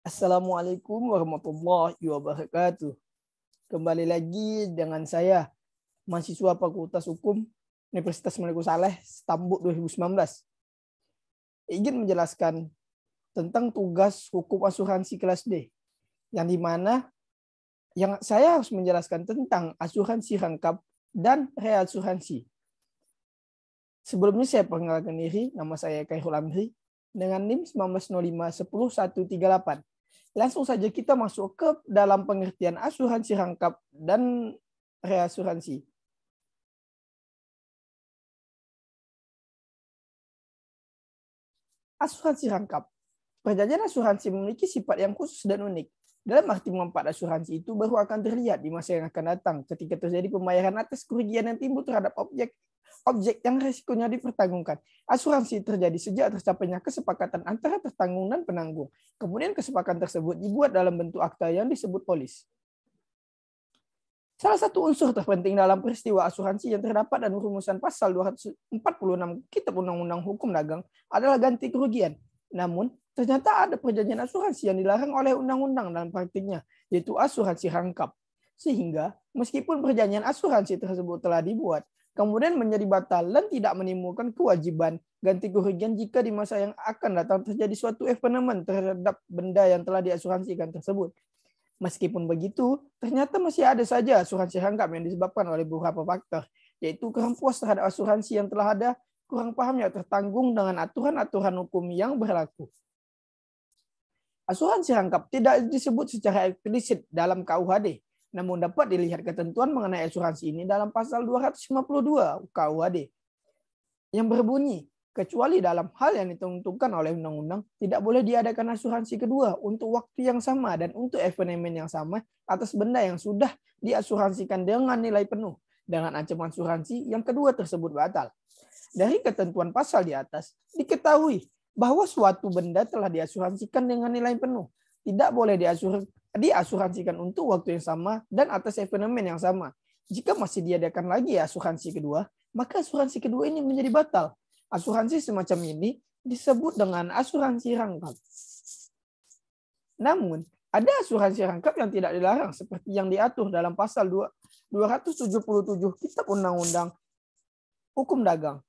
Assalamualaikum warahmatullahi wabarakatuh. Kembali lagi dengan saya, mahasiswa Fakultas Hukum Universitas Malik Saleh, Stambuk 2019. Ingin menjelaskan tentang tugas hukum asuransi kelas D, yang dimana saya harus menjelaskan tentang asuransi rangkap dan reasuransi. Sebelumnya saya perkenalkan diri, nama saya Khairul Amri, dengan NIM 1905-10138. Langsung saja kita masuk ke dalam pengertian asuransi rangkap dan reasuransi. Asuransi rangkap. Perjanjian asuransi memiliki sifat yang khusus dan unik. Dalam arti manfaat asuransi itu baru akan terlihat di masa yang akan datang ketika terjadi pembayaran atas kerugian yang timbul terhadap objek yang resikonya dipertanggungkan. Asuransi terjadi sejak tercapainya kesepakatan antara tertanggung dan penanggung. Kemudian kesepakatan tersebut dibuat dalam bentuk akta yang disebut polis. Salah satu unsur terpenting dalam peristiwa asuransi yang terdapat dalam rumusan pasal 246 Kitab Undang-Undang Hukum Dagang adalah ganti kerugian. Namun, ternyata ada perjanjian asuransi yang dilarang oleh undang-undang dalam praktiknya, yaitu asuransi rangkap. Sehingga, meskipun perjanjian asuransi tersebut telah dibuat, kemudian menjadi batal dan tidak menimbulkan kewajiban ganti kerugian jika di masa yang akan datang terjadi suatu evenement terhadap benda yang telah diasuransikan tersebut. Meskipun begitu, ternyata masih ada saja asuransi rangkap yang disebabkan oleh beberapa faktor, yaitu kurang puas terhadap asuransi yang telah ada, kurang pahamnya tertanggung dengan aturan-aturan hukum yang berlaku. Asuransi rangkap tidak disebut secara eksplisit dalam KUHD, namun dapat dilihat ketentuan mengenai asuransi ini dalam pasal 252 KUHD yang berbunyi, kecuali dalam hal yang ditentukan oleh undang-undang, tidak boleh diadakan asuransi kedua untuk waktu yang sama dan untuk event yang sama atas benda yang sudah diasuransikan dengan nilai penuh, dengan ancaman asuransi yang kedua tersebut batal. Dari ketentuan pasal di atas, diketahui bahwa suatu benda telah diasuransikan dengan nilai penuh, tidak boleh diasuransikan untuk waktu yang sama dan atas event yang sama. Jika masih diadakan lagi asuransi kedua, maka asuransi kedua ini menjadi batal. Asuransi semacam ini disebut dengan asuransi rangkap. Namun, ada asuransi rangkap yang tidak dilarang seperti yang diatur dalam pasal 277 Kitab Undang-Undang Hukum Dagang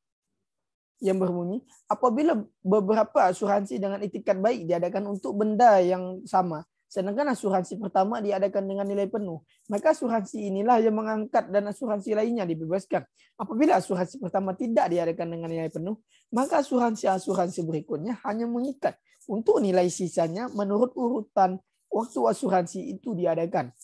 yang berbunyi, apabila beberapa asuransi dengan itikat baik diadakan untuk benda yang sama, sedangkan asuransi pertama diadakan dengan nilai penuh, maka asuransi inilah yang mengangkat dan asuransi lainnya dibebaskan. Apabila asuransi pertama tidak diadakan dengan nilai penuh, maka asuransi berikutnya hanya mengikat untuk nilai sisanya menurut urutan waktu asuransi itu diadakan.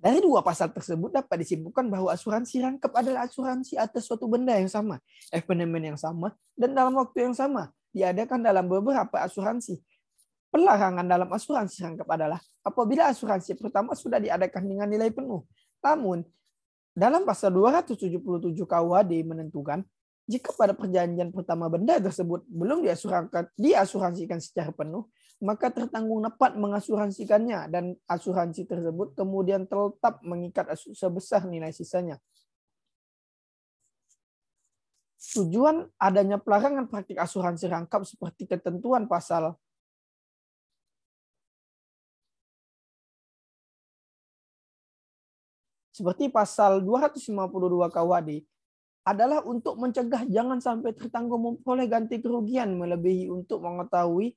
Dari dua pasal tersebut dapat disimpulkan bahwa asuransi rangkap adalah asuransi atas suatu benda yang sama, event yang sama, dan dalam waktu yang sama, diadakan dalam beberapa asuransi. Pelarangan dalam asuransi rangkap adalah apabila asuransi pertama sudah diadakan dengan nilai penuh. Namun, dalam pasal 277 KUHD menentukan, jika pada perjanjian pertama benda tersebut belum diasuransikan secara penuh, maka tertanggung dapat mengasuransikannya dan asuransi tersebut kemudian tetap mengikat sebesar nilai sisanya. Tujuan adanya pelarangan praktik asuransi rangkap seperti ketentuan pasal 252 KUHD adalah untuk mencegah jangan sampai tertanggung memperoleh ganti kerugian melebihi untuk mengetahui.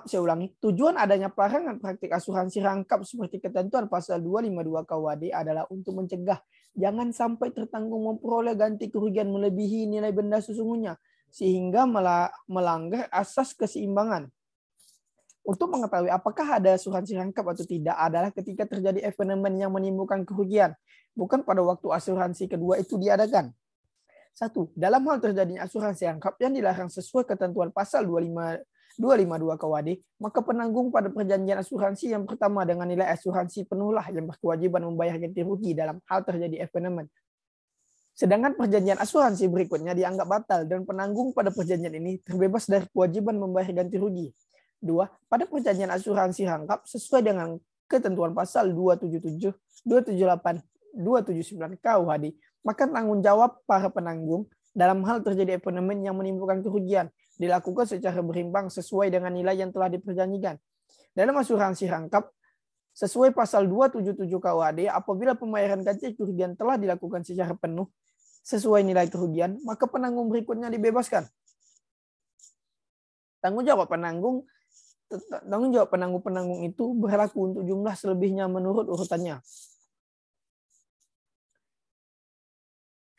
Saya ulangi, tujuan adanya pelarangan praktik asuransi rangkap seperti ketentuan pasal 252 KUHD adalah untuk mencegah jangan sampai tertanggung memperoleh ganti kerugian melebihi nilai benda sesungguhnya sehingga melanggar asas keseimbangan. Untuk mengetahui apakah ada asuransi rangkap atau tidak adalah ketika terjadi event yang menimbulkan kerugian, bukan pada waktu asuransi kedua itu diadakan. 1. Dalam hal terjadinya asuransi rangkap yang dilarang sesuai ketentuan pasal 252 KUHD, maka penanggung pada perjanjian asuransi yang pertama dengan nilai asuransi penuhlah yang berkewajiban membayar ganti rugi dalam hal terjadi event. Sedangkan perjanjian asuransi berikutnya dianggap batal dan penanggung pada perjanjian ini terbebas dari kewajiban membayar ganti rugi. 2. Pada perjanjian asuransi rangkap sesuai dengan ketentuan pasal 277, 278, 279 KUHD, maka tanggung jawab para penanggung Dalam hal terjadi event yang menimbulkan kerugian, dilakukan secara berimbang sesuai dengan nilai yang telah diperjanjikan. Dalam asuransi rangkap, sesuai pasal 277 KUHD, apabila pembayaran ganti kerugian telah dilakukan secara penuh sesuai nilai kerugian, maka penanggung berikutnya dibebaskan. Tanggung jawab penanggung itu berlaku untuk jumlah selebihnya menurut urutannya.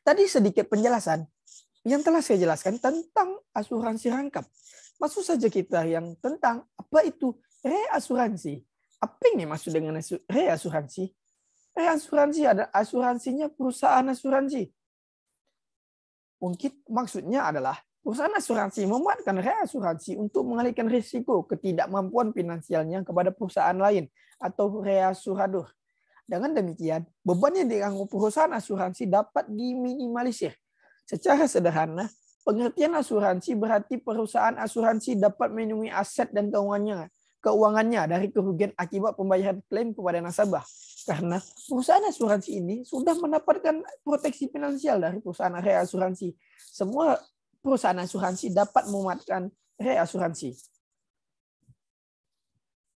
Tadi sedikit penjelasan yang telah saya jelaskan tentang asuransi rangkap. Masuk saja kita yang tentang apa itu reasuransi. Apa ini maksud dengan reasuransi? Reasuransi ada asuransinya perusahaan asuransi. Mungkin maksudnya adalah perusahaan asuransi memanfaatkan reasuransi untuk mengalihkan risiko ketidakmampuan finansialnya kepada perusahaan lain atau reasuradur. Dengan demikian, beban yang ditanggung perusahaan asuransi dapat diminimalisir. Secara sederhana, pengertian asuransi berarti perusahaan asuransi dapat melindungi aset dan keuangannya dari kerugian akibat pembayaran klaim kepada nasabah. Karena perusahaan asuransi ini sudah mendapatkan proteksi finansial dari perusahaan reasuransi. Semua perusahaan asuransi dapat memanfaatkan reasuransi.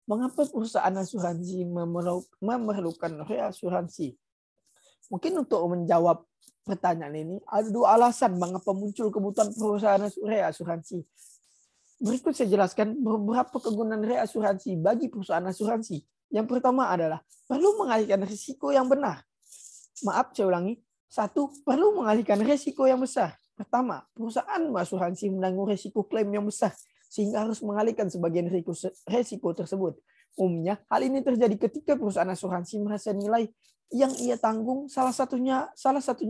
Mengapa perusahaan asuransi memerlukan reasuransi? Mungkin untuk menjawab pertanyaan ini, ada dua alasan mengapa muncul kebutuhan perusahaan reasuransi. Berikut saya jelaskan beberapa kegunaan reasuransi bagi perusahaan asuransi. Yang pertama adalah perlu mengalihkan risiko yang benar. Maaf, saya ulangi. 1. Perlu mengalihkan risiko yang besar. Pertama, perusahaan asuransi menanggung risiko klaim yang besar, sehingga harus mengalihkan sebagian risiko tersebut. Umumnya, hal ini terjadi ketika perusahaan asuransi merasa nilai yang ia tanggung salah satunya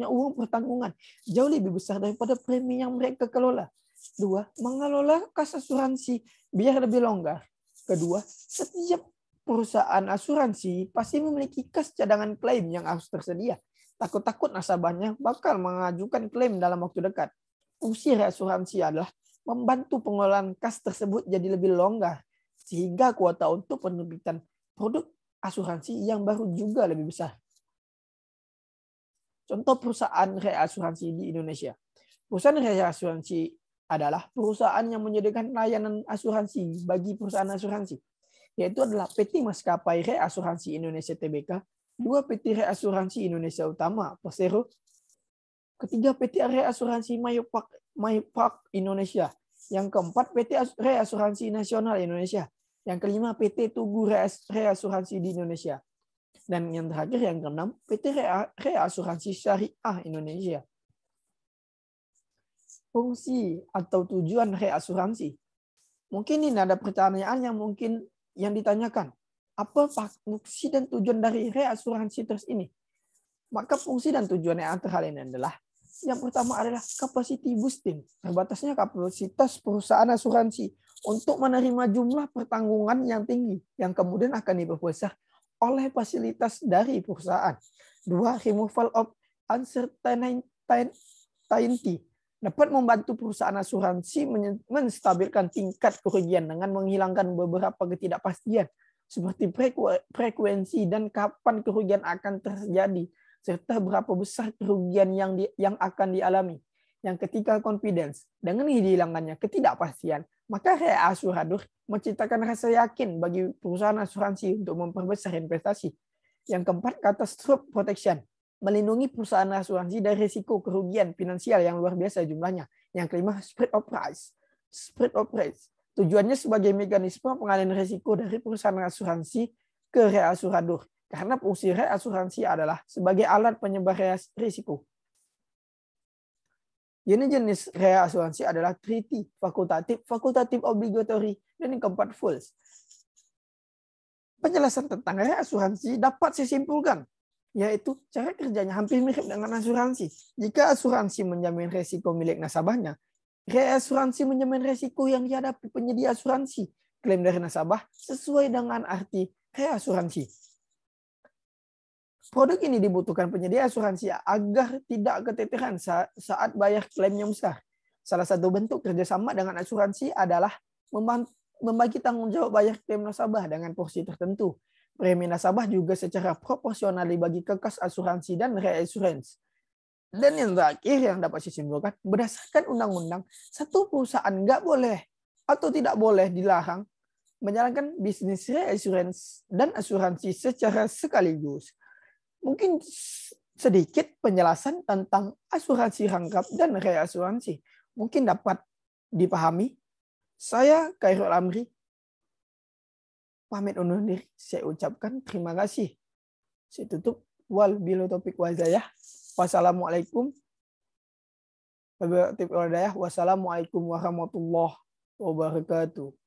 uang pertanggungan jauh lebih besar daripada premi yang mereka kelola. 2. Mengelola kas asuransi biar lebih longgar. Kedua, setiap perusahaan asuransi pasti memiliki kas cadangan klaim yang harus tersedia. Takut-takut nasabahnya bakal mengajukan klaim dalam waktu dekat. Fungsi reasuransi adalah membantu pengelolaan kas tersebut jadi lebih longgar, sehingga kuota untuk penerbitan produk asuransi yang baru juga lebih besar. Contoh perusahaan reasuransi di Indonesia. Perusahaan reasuransi adalah perusahaan yang menyediakan layanan asuransi bagi perusahaan asuransi, yaitu adalah PT Maskapai Reasuransi Indonesia Tbk, 2 PT Reasuransi Indonesia Utama Persero, ketiga PT Reasuransi Mayupak Indonesia, yang keempat PT Reasuransi Nasional Indonesia, yang kelima PT Tugu Reasuransi di Indonesia, dan yang terakhir yang keenam PT Reasuransi Syariah Indonesia. Fungsi atau tujuan reasuransi. Mungkin ini ada pertanyaan yang ditanyakan. Apa fungsi dan tujuan dari reasuransi terus ini? Maka fungsi dan tujuan yang antara lain adalah yang pertama adalah capacity boosting. Terbatasnya kapasitas perusahaan asuransi untuk menerima jumlah pertanggungan yang tinggi yang kemudian akan diperbesar oleh fasilitas dari perusahaan. 2. Removal of uncertainty. Dapat membantu perusahaan asuransi menstabilkan tingkat kerugian dengan menghilangkan beberapa ketidakpastian seperti frekuensi dan kapan kerugian akan terjadi, serta berapa besar kerugian yang akan dialami. Yang ketiga, confidence. Dengan dihilangkannya ketidakpastian, maka reasuradur menciptakan rasa yakin bagi perusahaan asuransi untuk memperbesar investasi. Yang keempat, catastrophe protection. Melindungi perusahaan asuransi dari risiko kerugian finansial yang luar biasa jumlahnya. Yang kelima, spread of price. Spread of price. Tujuannya sebagai mekanisme pengalihan risiko dari perusahaan asuransi ke reasuradur. Karena fungsi reasuransi adalah sebagai alat penyebar risiko. Jenis reasuransi adalah treaty, fakultatif obligatory, dan yang keempat fulls. Penjelasan tentang reasuransi dapat saya simpulkan, yaitu cara kerjanya hampir mirip dengan asuransi. Jika asuransi menjamin risiko milik nasabahnya, reasuransi menjamin risiko yang dihadapi penyedia asuransi. Klaim dari nasabah sesuai dengan arti reasuransi. Produk ini dibutuhkan penyedia asuransi agar tidak keteteran saat bayar klaim yang besar. Salah satu bentuk kerjasama dengan asuransi adalah membagi tanggung jawab bayar klaim nasabah dengan porsi tertentu. Premi nasabah juga secara proporsional dibagi ke kas asuransi dan reassurance. Dan yang terakhir yang dapat saya simpulkan, berdasarkan undang-undang, satu perusahaan nggak boleh atau tidak boleh dilarang menjalankan bisnis reassurance dan asuransi secara sekaligus. Mungkin sedikit penjelasan tentang asuransi rangkap dan reasuransi. Mungkin dapat dipahami. Saya Khairul Amri, pamit undur diri. Saya ucapkan terima kasih. Saya tutup. Wal bilu topik wazayah. Wassalamualaikum warahmatullahi wabarakatuh.